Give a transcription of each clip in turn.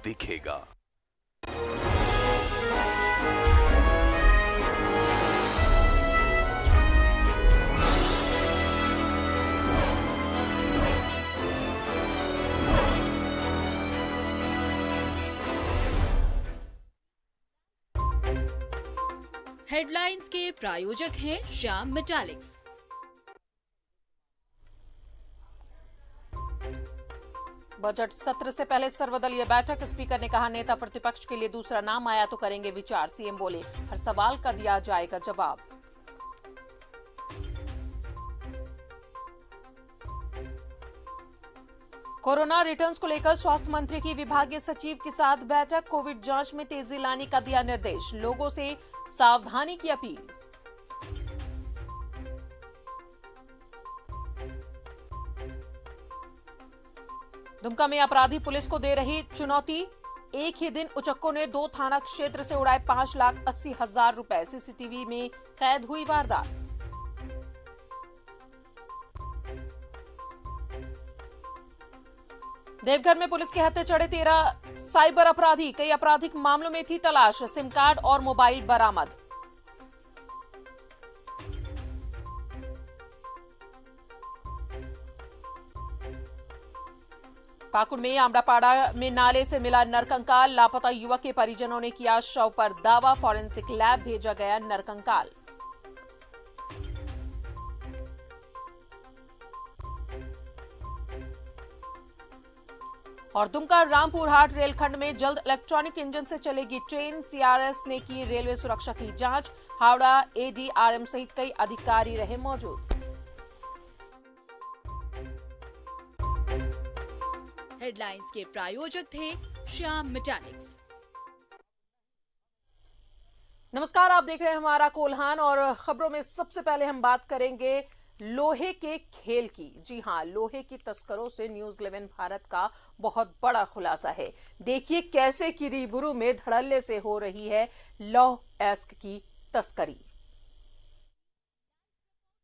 दिखेगा। हेडलाइंस के प्रायोजक हैं श्याम मेटालिक्स। बजट सत्र से पहले सर्वदलीय बैठक, स्पीकर ने कहा नेता प्रतिपक्ष के लिए दूसरा नाम आया तो करेंगे विचार। सीएम बोले हर सवाल का दिया जाएगा जवाब। कोरोना रिटर्न्स को लेकर स्वास्थ्य मंत्री की विभागीय सचिव के साथ बैठक, कोविड जांच में तेजी लाने का दिया निर्देश, लोगों से सावधानी की अपील। दुमका में अपराधी पुलिस को दे रही चुनौती, एक ही दिन उचक्कों ने 2 थाना क्षेत्र से उड़ाए 5,80,000 रुपए, सीसीटीवी में कैद हुई वारदात। देवघर में पुलिस के हत्थे चढ़े 13 साइबर अपराधी, कई आपराधिक मामलों में थी तलाश, सिम कार्ड और मोबाइल बरामद। पाकुड़ में आमड़ापाड़ा में नाले से मिला नरकंकाल, लापता युवक के परिजनों ने किया शव पर दावा, फॉरेंसिक लैब भेजा गया नरकंकाल। और दुमका रामपुर हाट रेलखंड में जल्द इलेक्ट्रॉनिक इंजन से चलेगी ट्रेन, सीआरएस ने की रेलवे सुरक्षा की जांच, हावड़ा एडीआरएम सहित कई अधिकारी रहे मौजूद। हेडलाइंस के प्रायोजक थे श्याम मेटालिक्स। नमस्कार, आप देख रहे हैं हमारा कोल्हान और खबरों में सबसे पहले हम बात करेंगे लोहे के खेल की। जी हां, लोहे की तस्करों से न्यूज 11 भारत का बहुत बड़ा खुलासा है। देखिए कैसे किरीबुरू में धड़ल्ले से हो रही है लौह एस्क की तस्करी।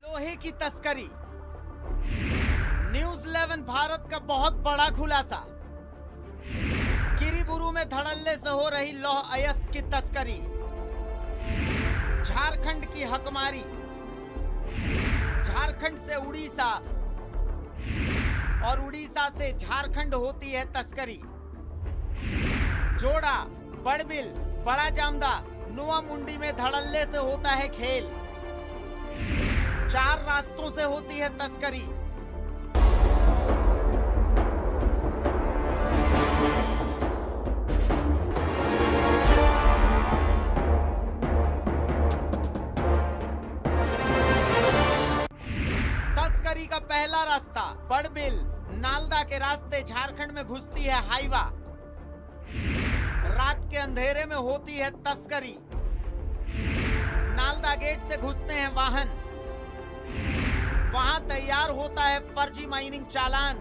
लोहे की तस्करी, न्यूज 11 भारत का बहुत बड़ा खुलासा। किरीबुरू में धड़ल्ले से हो रही लौह अयस्क की तस्करी, झारखंड की हकमारी, झारखंड से उड़ीसा और उड़ीसा से झारखंड होती है तस्करी। जोड़ा, बड़बिल, बड़ा जामदा, नुआ मुंडी में धड़ल्ले से होता है खेल। 4 रास्तों से होती है तस्करी। तस्करी का पहला रास्ता बड़बिल, नालदा के रास्ते झारखंड में घुसती है हाईवा। रात के अंधेरे में होती है तस्करी। नालदा गेट से घुसते हैं वाहन, वहां तैयार होता है फर्जी माइनिंग चालान।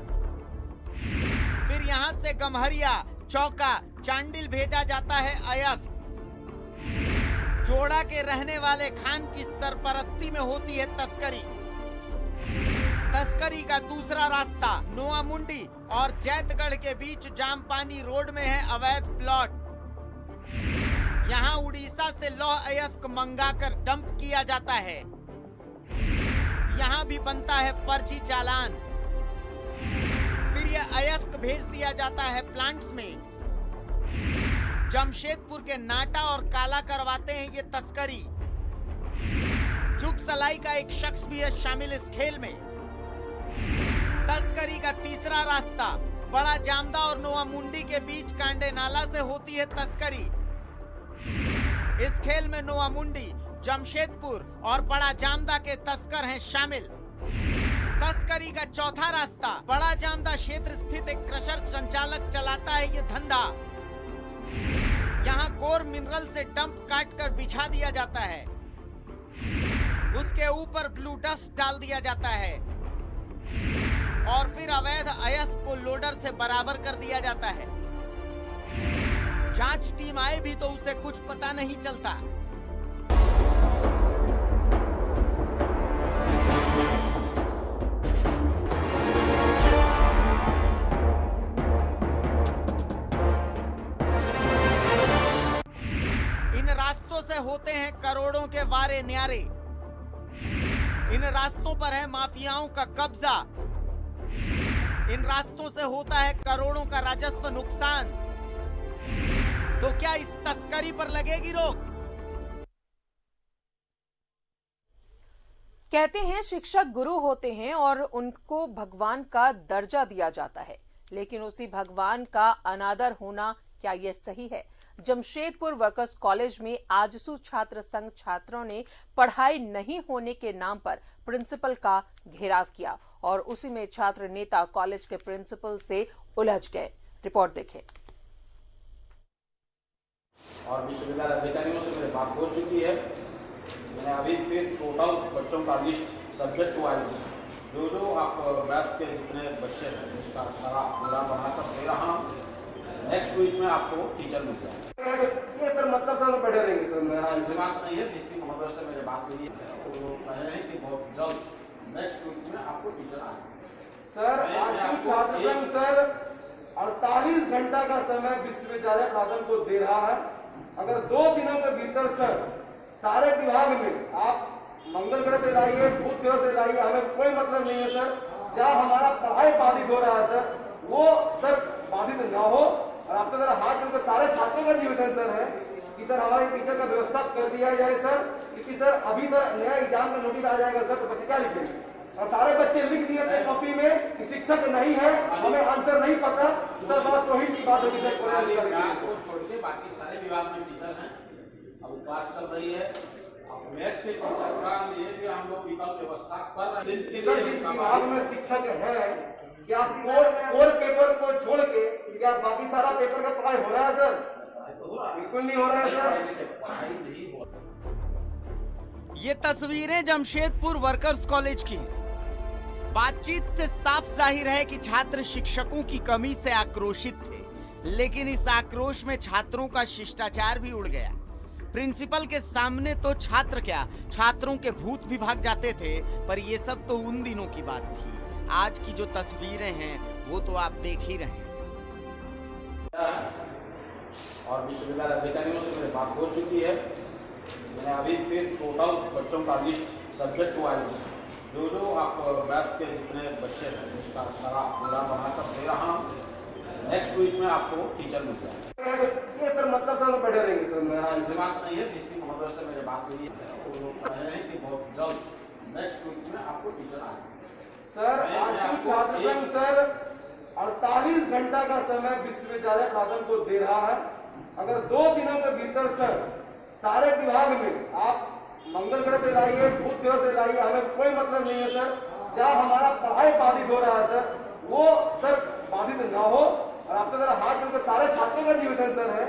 फिर यहां से गम्हरिया, चौका, चांडिल भेजा जाता है अयस्क। जोड़ा के रहने वाले खान की सरपरस्ती में होती है तस्करी। तस्करी का दूसरा रास्ता नुआ मुंडी और जैतगढ़ के बीच जामपानी रोड में है अवैध प्लॉट। यहाँ उड़ीसा से लौह अयस्क मंगाकर डंप किया जाता है। यहाँ भी बनता है फर्जी चालान। फिर यह अयस्क भेज दिया जाता है प्लांट्स में। जमशेदपुर के नाटा और काला करवाते हैं ये तस्करी। चुगसलाई का एक शख्स भी है शामिल इस खेल में। तस्करी का तीसरा रास्ता बड़ा जामदा और नोआ मुंडी के बीच कांडे नाला से होती है तस्करी। इस खेल में नोआ मुंडी, जमशेदपुर और बड़ा जामदा के तस्कर हैं शामिल। तस्करी का चौथा रास्ता बड़ा जामदा क्षेत्र स्थित एक क्रशर संचालक चलाता है ये धंधा। यहाँ कोर मिनरल से डंप काटकर बिछा दिया जाता है, उसके ऊपर ब्लू डस्ट डाल दिया जाता है और फिर अवैध अयस्क को लोडर से बराबर कर दिया जाता है। जांच टीम आए भी तो उसे कुछ पता नहीं चलता। होते हैं करोड़ों के वारे न्यारे। इन रास्तों पर है माफियाओं का कब्जा। इन रास्तों से होता है करोड़ों का राजस्व नुकसान। तो क्या इस तस्करी पर लगेगी रोक? कहते हैं शिक्षक गुरु होते हैं और उनको भगवान का दर्जा दिया जाता है, लेकिन उसी भगवान का अनादर होना, क्या यह सही है? जमशेदपुर वर्कर्स कॉलेज में आजसू छात्र संघ छात्रों ने पढ़ाई नहीं होने के नाम पर प्रिंसिपल का घेराव किया और उसी में छात्र नेता कॉलेज के प्रिंसिपल से उलझ गए। रिपोर्ट देखें। और विश्वविद्यालय अधिकारियों से मेरी बात हो चुकी है। मैं अभी फिर टोटल बच्चों का लिस्ट सब्जेक्ट वाइज जो आप मैथ के जितने बच्चे हैं उसका सारा पूरा बनाकर दे रहा हूँ। नेक्स्ट वीक में आपको टीचर मिल जाएगा। ये सर मतलब सर बैठे रहेंगे सर। मेरा ऐसी बात नहीं है, किसी महोदय से मेरी बात हुई है, वो कह रहे हैं कि बहुत जल्द नेक्स्ट वीक में आपको टीचर आएगा। सर आज छात्र संघ सर 48 घंटा का समय विश्वविद्यालय प्रशासन को दे रहा है। अगर 2 दिनों के भीतर सर सारे विभाग में आप मंगल ग्रह से लाइए, बुध ग्रह से लाइए, हमें कोई मतलब नहीं है सर। जहाँ हमारा पढ़ाई बाधित हो रहा है सर, वो सर बाधित ना हो। और आपसे जरा हाथ जोड़कर सारे छात्रों का निवेदन सर है कि सर हमारे टीचर का व्यवस्था कर दिया जाए सर, क्योंकि सर अभी सर नया एग्जाम का नोटिस आ जाएगा सर, तो बच्चे क्या लिखेंगे? और सारे बच्चे लिख दिए अपनी कॉपी में कि शिक्षक नहीं है, हमें आंसर नहीं पता। सर बड़ा तोहिन की बात होगी सर। छोड़ के बाकी सारे विभाग में टीचर हैं। अब क्लास चल रही है, अब मैथ के टीचर का लिए भी हम लोग विकल्प व्यवस्था कर रहे हैं। सर जिस विभाग में शिक्षक है, क्या कोर पेपर को छोड़ के क्या बाकी सारा पेपर का पढ़ाई हो रहा है सर? बिल्कुल नहीं हो रहा है सर। ये तस्वीरें जमशेदपुर वर्कर्स कॉलेज की। बातचीत से साफ जाहिर है कि छात्र शिक्षकों की कमी से आक्रोशित थे, लेकिन इस आक्रोश में छात्रों का शिष्टाचार भी उड़ गया। प्रिंसिपल के सामने तो छात्र क्या, छात्रों के भूत भी भाग जाते थे। पर ये सब तो उन दिनों की बात थी। आज की जो तस्वीरें हैं वो तो आप देख ही रहे हैं। और विश्वविद्यालय अधिकारियों से मेरी बात हो चुकी है। मैं अभी फिर टोटल बच्चों का लिस्ट सब्जेक्ट वाइज जो आप मैथ के जितने बच्चे हैं उसका सारा पूरा बनाकर दे रहा हूँ। नेक्स्ट वीक में आपको टीचर मिल जाएगा। ये सर मतलब सर बैठे रहेंगे सर। मेरा ऐसी बात नहीं है, किसी महोदय से मेरी बात हुई है, वो कह रहे हैं कि बहुत जल्द नेक्स्ट वीक में आपको टीचर आएगा। सर आज छात्र संघ सर 48 घंटा का समय विश्वविद्यालय प्रशासन को दे रहा है। अगर 2 दिनों के भीतर सर सारे विभाग में आप मंगल ग्रह से लाइए, बुध ग्रह से लाइए, हमें कोई मतलब नहीं है सर। जहाँ हमारा पढ़ाई बाधित हो रहा है सर, वो सर बाधित ना हो। और आपसे जरा हाथ जोड़कर सारे छात्रों का निवेदन सर है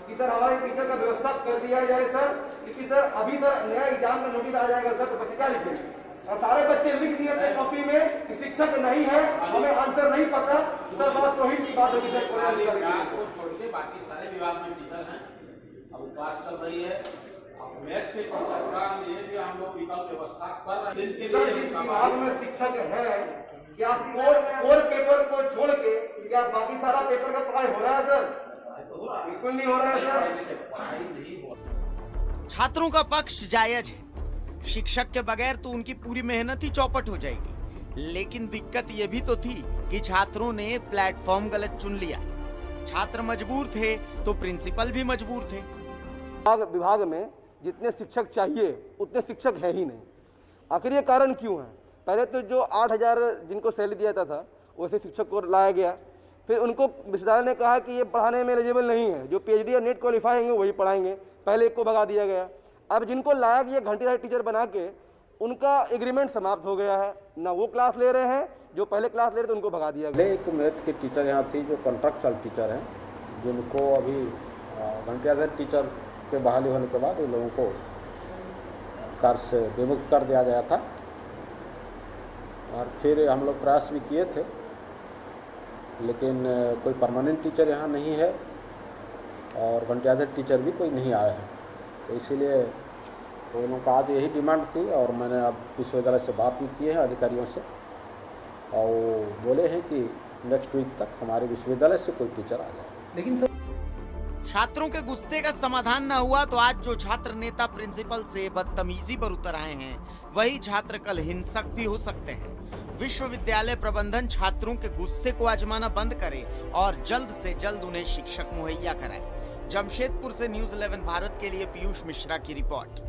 कि सर हमारे टीचर का व्यवस्था कर दिया जाए सर, क्योंकि सर अभी सर नया एग्जाम का नोटिस आ जाएगा सर, तो बच्चे क्या लिखेंगे? और सारे बच्चे लिख दिए अपनी कॉपी में कि शिक्षक नहीं है, हमें आंसर नहीं पता। सर बड़ा तोहिन की बात होगी सर। छोड़ के बाकी सारे विभाग में टीचर हैं। अब क्लास चल रही है, अब मैथ के टीचर का लिए भी हम लोग विकल्प व्यवस्था कर रहे हैं। सर जिस विभाग में शिक्षक है, क्या कोर पेपर को छोड़ के क्या बाकी सारा पेपर का पढ़ाई हो रहा है सर? बिल्कुल नहीं हो रहा है सर। छात्रों का पक्ष जायज है। शिक्षक के बगैर तो उनकी पूरी मेहनत ही चौपट हो जाएगी। लेकिन दिक्कत यह भी तो थी कि छात्रों ने प्लेटफॉर्म गलत चुन लिया। छात्र मजबूर थे तो प्रिंसिपल भी मजबूर थे। विभाग में जितने शिक्षक चाहिए उतने शिक्षक है ही नहीं। आखिर ये कारण क्यों है? पहले तो जो 8000 जिनको सैलरी दिया जाता था वैसे शिक्षक को लाया गया। फिर उनको विश्वविद्यालय ने कहा कि ये पढ़ाने में एलिजिबल नहीं है, जो पीएचडी या नेट क्वालिफाई होंगे वही पढ़ाएंगे। पहले एक को भगा दिया गया। अब जिनको लाया गया घंटेदार टीचर बना के, उनका एग्रीमेंट समाप्त हो गया है, ना वो क्लास ले रहे हैं, जो पहले क्लास ले रहे थे उनको भगा दिया गया। एक मैथ के टीचर यहाँ थी जो कॉन्ट्रैक्चुअल टीचर हैं, जिनको अभी घंटेदार टीचर के बहाली होने के बाद इन लोगों को कार्य से विमुक्त कर दिया गया था। और फिर हम लोग प्रयास भी किए थे, लेकिन कोई परमानेंट टीचर यहाँ नहीं है और घंटेदार टीचर भी कोई नहीं आया है। तो इसीलिए तो उन लोगों का आज यही डिमांड थी और मैंने अब विश्वविद्यालय से बात भी की है अधिकारियों से, और वो बोले हैं कि नेक्स्ट वीक तक हमारे विश्वविद्यालय से कोई टीचर आ जाए। लेकिन छात्रों के गुस्से का समाधान न हुआ तो आज जो छात्र नेता प्रिंसिपल से बदतमीजी पर उतर आए हैं वही छात्र कल हिंसक भी हो सकते हैं। विश्वविद्यालय प्रबंधन छात्रों के गुस्से को आजमाना बंद करे और जल्द से जल्द उन्हें शिक्षक मुहैया कराए। जमशेदपुर से न्यूज़ 11 भारत के लिए पीयूष मिश्रा की रिपोर्ट।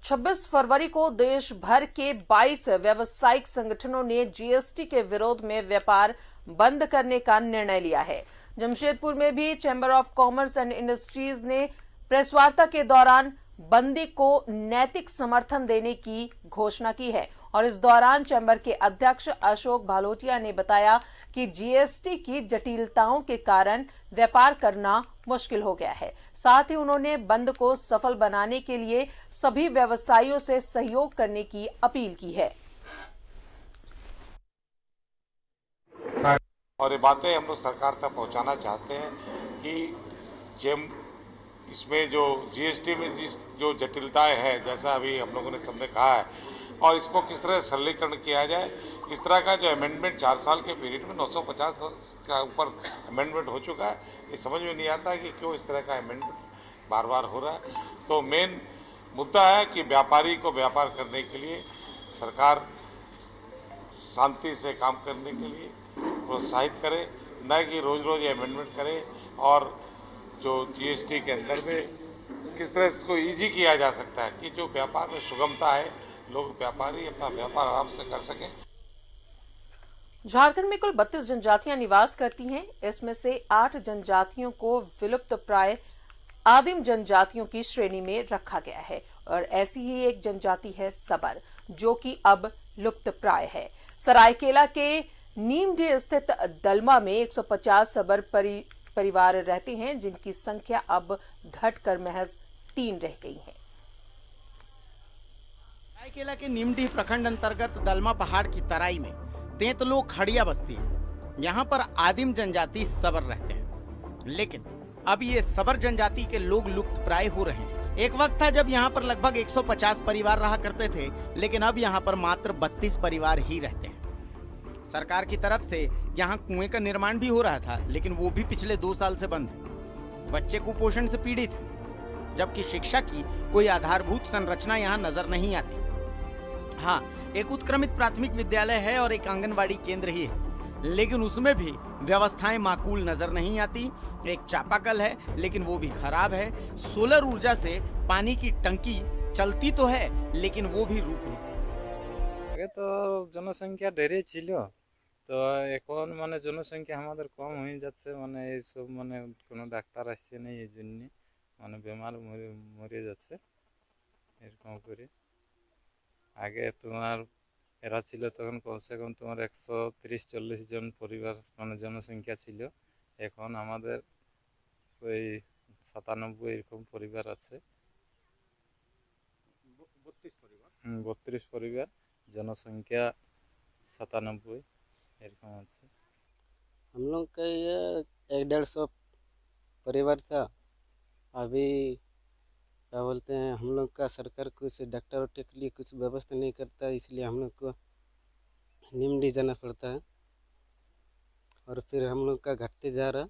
26 फरवरी को देश भर के 22 व्यावसायिक संगठनों ने जीएसटी के विरोध में व्यापार बंद करने का निर्णय लिया है। जमशेदपुर में भी chamber of commerce and industries ने प्रेस वार्ता के दौरान बंदी को नैतिक समर्थन देने की घोषणा की है और इस दौरान चैम्बर के अध्यक्ष अशोक भालोटिया ने बताया कि जीएसटी की जटिलताओं के कारण व्यापार करना मुश्किल हो गया है। साथ ही उन्होंने बंद को सफल बनाने के लिए सभी व्यवसायियों से सहयोग करने की अपील की है। और ये बातें हम लोग सरकार तक पहुंचाना चाहते हैं कि इसमें जो जीएसटी में जो जटिलताएं हैं, जैसा अभी हम लोगों ने सबने कहा है, और इसको किस तरह सरलीकरण किया जाए। इस तरह का जो अमेंडमेंट 4 साल के पीरियड में 950 का ऊपर अमेंडमेंट हो चुका है, ये समझ में नहीं आता है कि क्यों इस तरह का अमेंडमेंट बार बार हो रहा है। तो मेन मुद्दा है कि व्यापारी को व्यापार करने के लिए सरकार शांति से काम करने के लिए प्रोत्साहित करे, न कि रोज रोज अमेंडमेंट करे। और जो जीएसटी के अंदर में किस तरह इसको इजी किया जा सकता है कि जो व्यापार में सुगमता है, लोग व्यापारी अपना व्यापार आराम से कर सकें। झारखंड में कुल 32 जनजातियां निवास करती हैं। इसमें से 8 जनजातियों को विलुप्त प्राय आदिम जनजातियों की श्रेणी में रखा गया है और ऐसी ही एक जनजाति है सबर, जो कि अब लुप्त प्राय है। सरायकेला के नीमडीह स्थित दलमा में 150 सबर परिवार रहते हैं, जिनकी संख्या अब घटकर महज 3 रह गई है। सरायकेला के नीमडीह प्रखंड अंतर्गत दलमा पहाड़ की तराई में तेंतलो खड़िया बस्ती है। यहाँ पर आदिम जनजाति सबर रहते हैं, लेकिन अब ये सबर जनजाति के लोग लुप्त प्राय हो रहे हैं। एक वक्त था जब यहाँ पर लगभग 150 परिवार रहा करते थे, लेकिन अब यहाँ पर मात्र 32 परिवार ही रहते हैं। सरकार की तरफ से यहाँ कुएं का निर्माण भी हो रहा था, लेकिन वो भी पिछले 2 साल से बंद है। बच्चे कुपोषण से पीड़ित हैं, जबकि शिक्षा की कोई आधारभूत संरचना यहाँ नजर नहीं आती। हाँ, एक उत्क्रमित प्राथमिक विद्यालय है और एक आंगनबाड़ी केंद्र ही है, लेकिन उसमें भी व्यवस्थाएं माकूल नजर नहीं आती। एक चापाकल है, लेकिन वो भी खराब है। सोलर ऊर्जा से पानी की टंकी चलती तो है, लेकिन वो भी रुक तो जनसंख्या ढेरे छिलो, तो এখন মানে জনসংখ্যা আমাদের কম হয়ে যাচ্ছে, মানে এই সব মানে কোনো ডাক্তার আসছে না, এই জন্য মানে বেমার মরে যাচ্ছে এরকম করে। আগে তোমার এরা ছিল তখন কমসে কম তোমার 130-40 জন পরিবার মানে জনসংখ্যা ছিল, এখন আমাদের ওই 97 এরকম পরিবার আছে। 32 পরিবার, जनसंख्या 97 एरकम আছে। हम लोग का ये 150 परिवार था। अभी क्या बोलते हैं, हम लोग का सरकार कुछ डॉक्टर के लिए कुछ व्यवस्था नहीं करता, इसलिए हम लोग को नीमडीह जाना पड़ता है और फिर हम लोग का घटते जा रहा,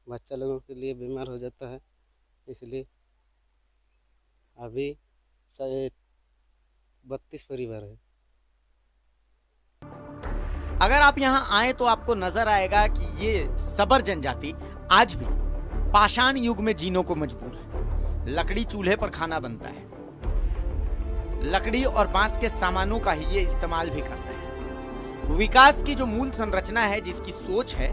बच्चा लोगों के लिए बीमार हो जाता है, इसलिए अभी 32 परिवार है। अगर आप यहाँ आए तो आपको नजर आएगा कि ये सबर जनजाति आज भी पाषाण युग में जीने को मजबूर है। लकड़ी चूल्हे पर खाना बनता है, लकड़ी और बांस के सामानों का ही ये इस्तेमाल भी करते हैं। विकास की जो मूल संरचना है, जिसकी सोच है,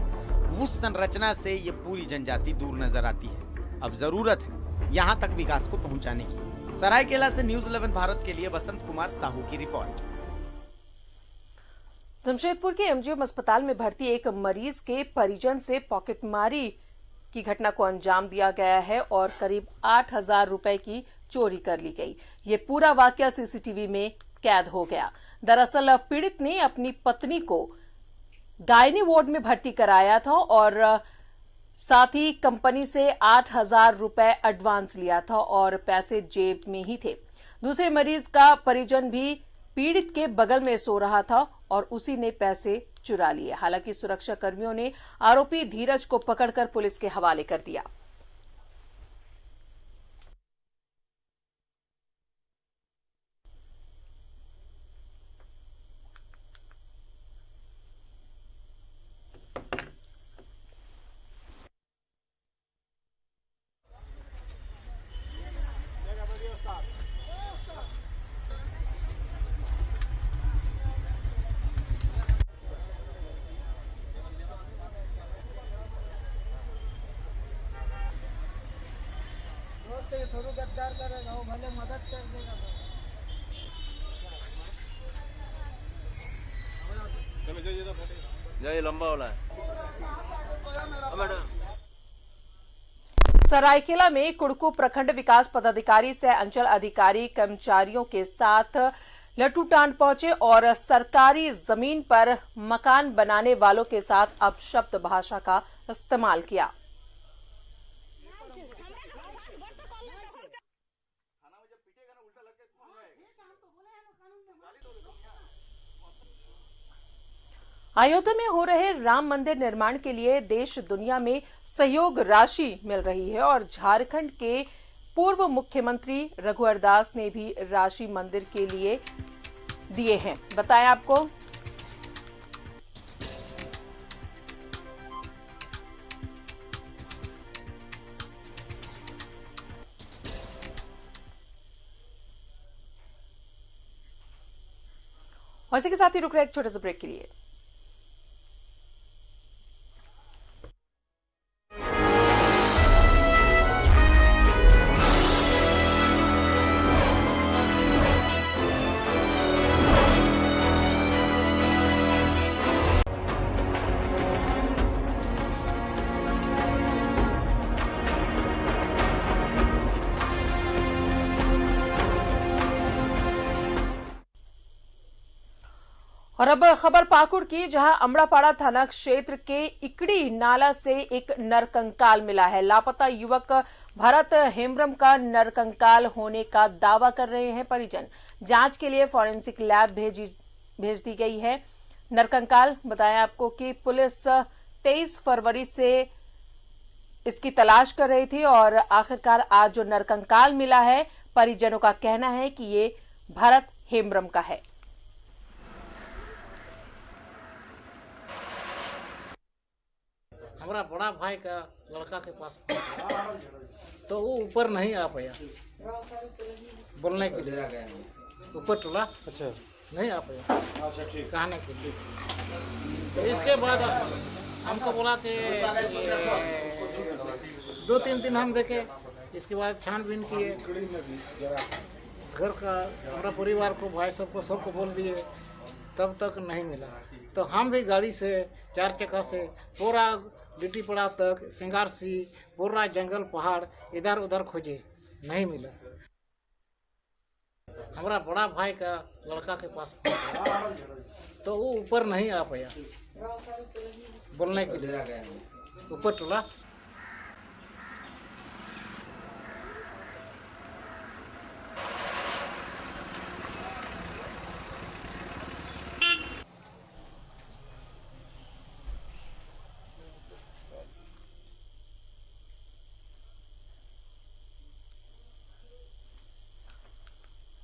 उस संरचना से ये पूरी जनजाति दूर नजर आती है। अब जरूरत है यहाँ तक विकास को पहुंचाने की। सरायकेला से न्यूज़ 11 भारत के लिए वसंत कुमार साहू की रिपोर्ट। जमशेदपुर के एमजीएम अस्पताल में भर्ती एक मरीज के परिजन से पॉकेटमारी की घटना को अंजाम दिया गया है और करीब 8,000 रुपए की चोरी कर ली गई। ये पूरा वाकया सीसीटीवी में कैद हो गया। दरअसल पीड़ित ने अपनी पत्नी को गायनी वार्ड में भर्ती कराया था और साथ ही कंपनी से 8,000 रुपए एडवांस लिया था और पैसे जेब में ही थे। दूसरे मरीज का परिजन भी पीड़ित के बगल में सो रहा था और उसी ने पैसे चुरा लिए। हालांकि सुरक्षा कर्मियों ने आरोपी धीरज को पकड़कर पुलिस के हवाले कर दिया। थोड़ा गद्दार करेगा वो भले मदद कर देगा। जय लंबा वाला है। सरायकेला में कुड़कू प्रखंड विकास पदाधिकारी से अंचल अधिकारी कर्मचारियों के साथ लट्टूटान पहुंचे और सरकारी जमीन पर मकान बनाने वालों के साथ अपशब्द भाषा का इस्तेमाल किया। अयोध्या में हो रहे राम मंदिर निर्माण के लिए देश दुनिया में सहयोग राशि मिल रही है और झारखंड के पूर्व मुख्यमंत्री रघुवर दास ने भी राशि मंदिर के लिए दिए हैं। बताएं आपको और इसी के साथ ही रुक रहे एक छोटे से ब्रेक के लिए। और अब खबर पाकुड़ की, जहां अमड़ापाड़ा थाना क्षेत्र के इकड़ी नाला से एक नरकंकाल मिला है। लापता युवक भरत हेम्ब्रम का नरकंकाल होने का दावा कर रहे हैं परिजन। जांच के लिए फॉरेंसिक लैब भेज दी गई है। नरकंकाल बताया आपको कि पुलिस 23 फरवरी से इसकी तलाश कर रही थी और आखिरकार आज जो नरकंकाल मिला है, परिजनों का कहना है कि ये भरत हेम्ब्रम का है। हमारा बड़ा भाई का लड़का के पास तो वो ऊपर नहीं आ पाया बोलने के लिए, ऊपर टोला अच्छा नहीं आ पाया कहने के लिए। तो इसके बाद हमको बोला कि 2-3 दिन हम देखे। इसके बाद छानबीन किए, घर का हमारा परिवार को भाई सबको बोल दिए, तब तक नहीं मिला। तो हम भी गाड़ी से 4 चक्का से पूरा डिटी पड़ा तक सिंगारसी पूरा जंगल पहाड़ इधर उधर खोजे, नहीं मिला। हमारा बड़ा भाई का लड़का के पास तो वो ऊपर नहीं आ पाया बोलने के लिए, ऊपर टोला।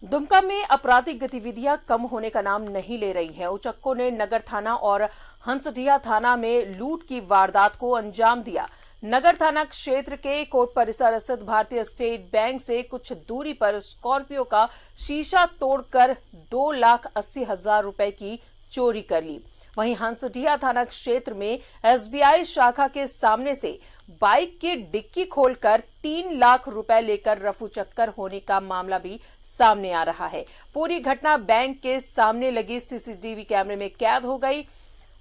दुमका में आपराधिक गतिविधियां कम होने का नाम नहीं ले रही हैं। उचक्कों ने नगर थाना और हंसडीहा थाना में लूट की वारदात को अंजाम दिया। नगर थाना क्षेत्र के कोर्ट परिसर स्थित भारतीय स्टेट बैंक से कुछ दूरी पर स्कॉर्पियो का शीशा तोड़कर 2,80,000 रुपए की चोरी कर ली। वहीं हंसडीहा थाना क्षेत्र में एसबीआई शाखा के सामने से बाइक की डिक्की खोलकर 3 लाख रुपए लेकर रफू चक्कर होने का मामला भी सामने आ रहा है। पूरी घटना बैंक के सामने लगी सीसीटीवी कैमरे में कैद हो गई।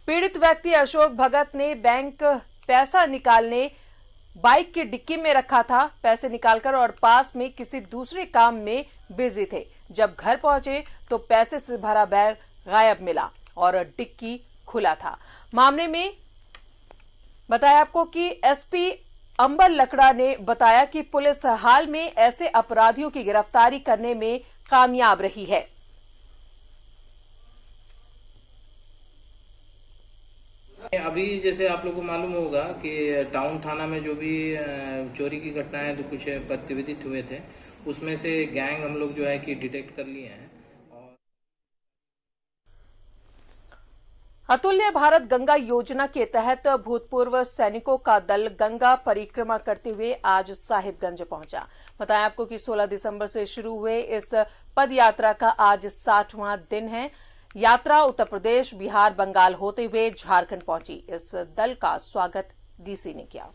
पीड़ित व्यक्ति अशोक भगत ने बैंक पैसा निकालने बाइक की डिक्की में रखा था, पैसे निकालकर और पास में किसी दूसरे काम में बिजी थे। जब घर पहुंचे तो पैसे से भरा बैग गायब मिला और डिक्की खुला था। मामले में बताया आपको कि एसपी अंबर लकड़ा ने बताया कि पुलिस हाल में ऐसे अपराधियों की गिरफ्तारी करने में कामयाब रही है। अभी जैसे आप लोगों को मालूम होगा कि टाउन थाना में जो भी चोरी की घटनाएं तो कुछ प्रतिवेदित हुए थे, उसमें से गैंग हम लोग जो है कि डिटेक्ट कर लिए हैं। अतुल्य भारत गंगा योजना के तहत भूतपूर्व सैनिकों का दल गंगा परिक्रमा करते हुए आज साहिबगंज पहुंचा। बताएं आपको कि 16 दिसंबर से शुरू हुए इस पद यात्रा का आज 60वां दिन है। यात्रा उत्तर प्रदेश, बिहार, बंगाल होते हुए झारखंड पहुंची। इस दल का स्वागत डीसी ने किया।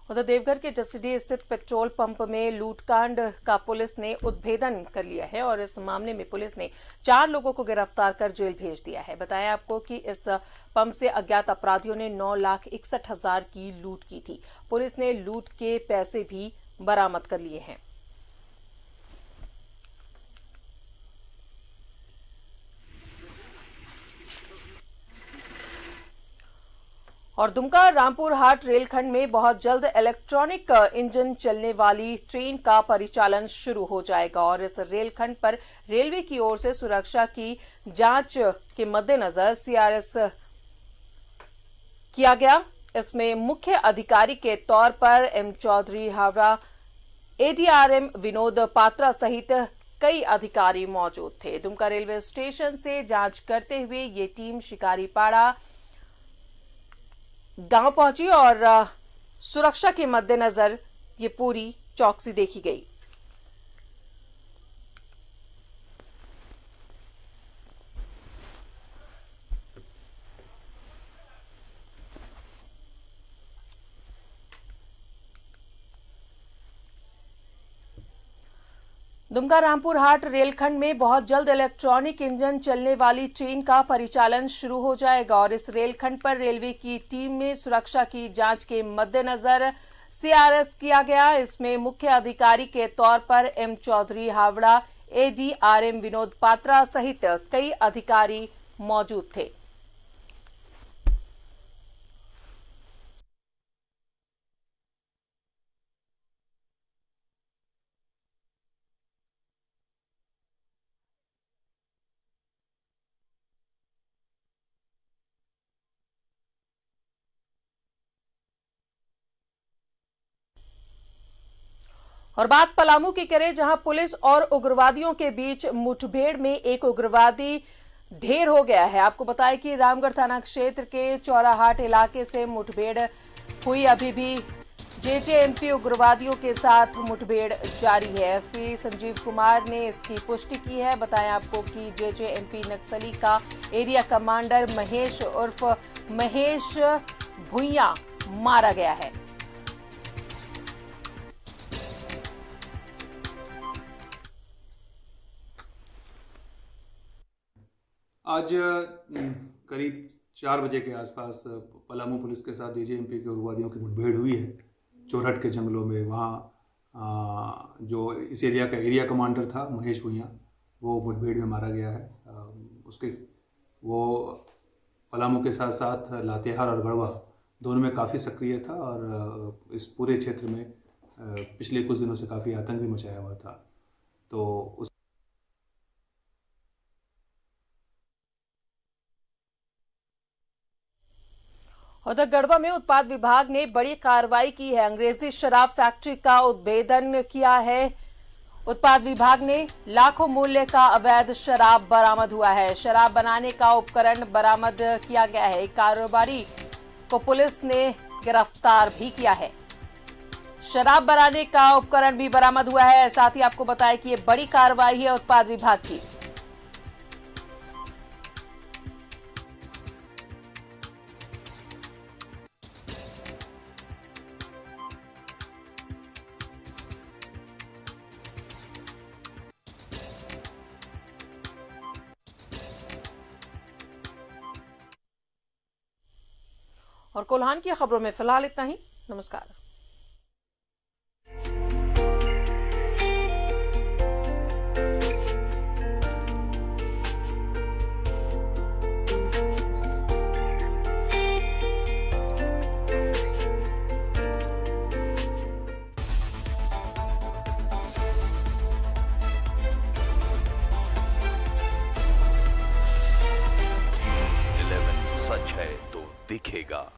उधर देवघर के जसीडीह स्थित पेट्रोल पंप में लूटकांड का पुलिस ने उद्भेदन कर लिया है और इस मामले में पुलिस ने 4 लोगों को गिरफ्तार कर जेल भेज दिया है। बताया आपको कि इस पंप से अज्ञात अपराधियों ने 9,61,000 की लूट की थी। पुलिस ने लूट के पैसे भी बरामद कर लिए हैं। और दुमका रामपुर हाट रेलखंड में बहुत जल्द इलेक्ट्रॉनिक इंजन चलने वाली ट्रेन का परिचालन शुरू हो जाएगा और इस रेलखंड पर रेलवे की ओर से सुरक्षा की जांच के मद्देनजर सीआरएस किया गया। इसमें मुख्य अधिकारी के तौर पर एम चौधरी हावड़ा, एडीआरएम विनोद पात्रा सहित कई अधिकारी मौजूद थे। दुमका रेलवे स्टेशन से जांच करते हुए ये टीम शिकारीपाड़ा गांव पहुंची और सुरक्षा के मद्देनजर ये पूरी चौकसी देखी गई। दुमका रामपुर हाट रेलखंड में बहुत जल्द इलेक्ट्रॉनिक इंजन चलने वाली ट्रेन का परिचालन शुरू हो जाएगा और इस रेलखंड पर रेलवे की टीम में सुरक्षा की जांच के मद्देनजर सीआरएस किया गया। इसमें मुख्य अधिकारी के तौर पर एम चौधरी हावड़ा, एडीआरएम विनोद पात्रा सहित कई अधिकारी मौजूद थे। और बात पलामू की करें, जहां पुलिस और उग्रवादियों के बीच मुठभेड़ में एक उग्रवादी ढेर हो गया है। आपको बताएं कि रामगढ़ थाना क्षेत्र के चौराहाट इलाके से मुठभेड़ हुई। अभी भी जेजेएमपी उग्रवादियों के साथ मुठभेड़ जारी है। एसपी संजीव कुमार ने इसकी पुष्टि की है। बताएं आपको कि जेजेएमपी नक्सली का एरिया कमांडर महेश उर्फ महेश भुइया मारा गया है। आज करीब 4 बजे के आसपास पलामू पुलिस के साथ जेजेएमपी के उग्रवादियों की मुठभेड़ हुई है चौरहट के जंगलों में। वहाँ जो इस एरिया का एरिया कमांडर था महेश भुइया, वो मुठभेड़ में मारा गया है। वो पलामू के साथ साथ लातेहार और गढ़वा दोनों में काफ़ी सक्रिय था और इस पूरे क्षेत्र में पिछले कुछ दिनों से काफ़ी आतंक भी मचाया हुआ था। तो उस उधर गढ़वा में उत्पाद विभाग ने बड़ी कार्रवाई की है। अंग्रेजी शराब फैक्ट्री का उद्भेदन किया है। उत्पाद विभाग ने लाखों मूल्य का अवैध शराब बरामद हुआ है। शराब बनाने का उपकरण बरामद किया गया है। कारोबारी को पुलिस ने गिरफ्तार भी किया है। शराब बनाने का उपकरण भी बरामद हुआ है। साथ ही आपको बताया कि ये बड़ी कार्रवाई है उत्पाद विभाग की। और कोल्हान की खबरों में फिलहाल इतना ही। नमस्कार। है तो दिखेगा।